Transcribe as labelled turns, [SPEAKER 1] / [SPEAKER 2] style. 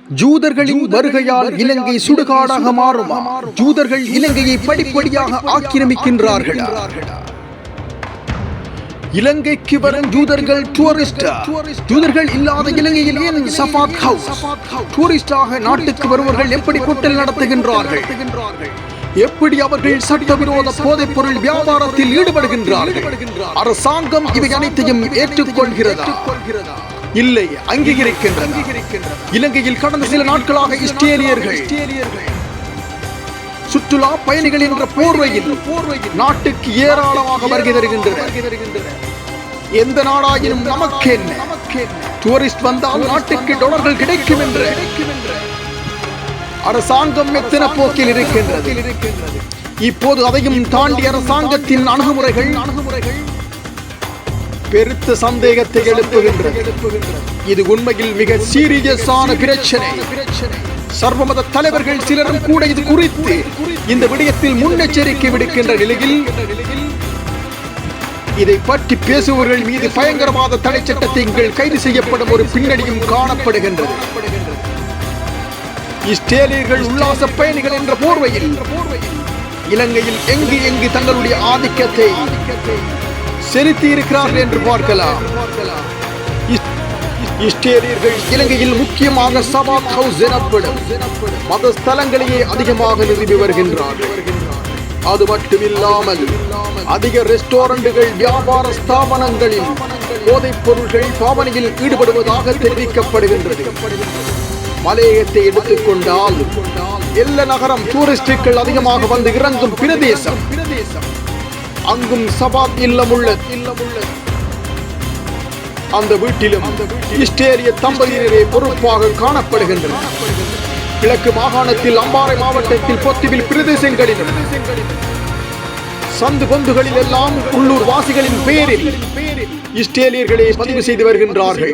[SPEAKER 1] ஜூதர்களின் வருகையால் இலங்கை சுடுகாடாக மாறுமா? ஜூதர்கள் இலங்கையை படிப்படியாக ஆக்கிரமிக்கின்றார்கள். இலங்கைக்கு வரும் ஜூதர்கள் டூரிஸ்ட். ஜூதர்கள் இல்லாத இலங்கையில் ஏன் சஃபாத் ஹவுஸ்? டூரிஸ்டாக நாட்டுக்கு வருவர்கள் எப்படி ஹோட்டல் நடத்துகின்றார்கள்? எப்படி அவர்கள் சட்டவிரோத போதைப் பொருள் வியாபாரத்தில் ஈடுபடுகின்றார்கள்? அரசாங்கம் இவை அனைத்தையும் ஏற்றுக்கொள்கிறதா? இல்லை, அங்கீகரிக்கின்றன. இலங்கையில் கடந்த சில நாட்களாக இஸ்ரேலியர்கள் சுற்றுலா பயணிகள் என்ற போர்வையில் நாட்டுக்கு ஏராளமாக வருகை தருகின்றனர். எந்த நாடாயினும் நமக்கு என்ன, டூரிஸ்ட் வந்தால் நாட்டுக்கு டாலர்கள் கிடைக்கும் என்று அரசாங்கம் மெத்தன போக்கில் இருக்கின்றது. இப்போது அதையும் தாண்டி அரசாங்கத்தின் அணுகுமுறைகள் பெருத்த சந்தேகத்தை எழுப்புகின்றது. இது உண்மையில் மிக சீரியஸான பிரச்சனை. சர்வமத தலைவர்கள் சிலரும் கூட இது குறித்து இந்த விடயத்தில் முன்னெச்சரிக்கை விடுக்கின்ற நிலையில் இதை பற்றி பேசுபவர்கள் மீது பயங்கரவாத தடை சட்டத்தின் கீழ் கைது செய்யப்படும் ஒரு பின்னணியும் காணப்படுகின்றது. இஸ்ரேலியர்கள் உல்லாச பயணிகள் என்ற போர்வையில் இலங்கையில் எங்கு தங்களுடைய ஆதிக்கத்தை செலுத்தி இருக்கிறார்கள் என்று பார்க்கலாம். இஸ்ரேலியர்கள் இலங்கையில் முக்கியமாக சபாத் ஹவுஸ் எனப்படும் மத ஸ்தலங்களையே அதிகமாக நிறுவி வருகின்றார்கள். அது மட்டுமில்லாமல் அதிக ரெஸ்டாரண்டுகள், வியாபார ஸ்தாபனங்களில் போதைப் பொருட்கள் பாவனையில் ஈடுபடுவதாக தெரிவிக்கப்படுகின்றது. மலையகத்தை எடுத்துக்கொண்டால் எல்ல நகரம் டூரிஸ்டுகள் அதிகமாக வந்து இறங்கும் பிரதேசம். அங்கும் சபாத் இல்லம் உள்ளது. அந்த வீட்டிலும் இஸ்ரேலிய தம்பதியினரே பொறுப்பாக காணப்படுகின்றனர். கிழக்கு மாகாணத்தில் அம்பாறை மாவட்டத்தில் பொத்துவில் பிரதேசங்களிலும் சந்து பொந்துகளில் எல்லாம் உள்ளூர் வாசிகளின் பெயரில் இஸ்ரேலியர்களே பதிவு செய்து வருகின்றார்கள்.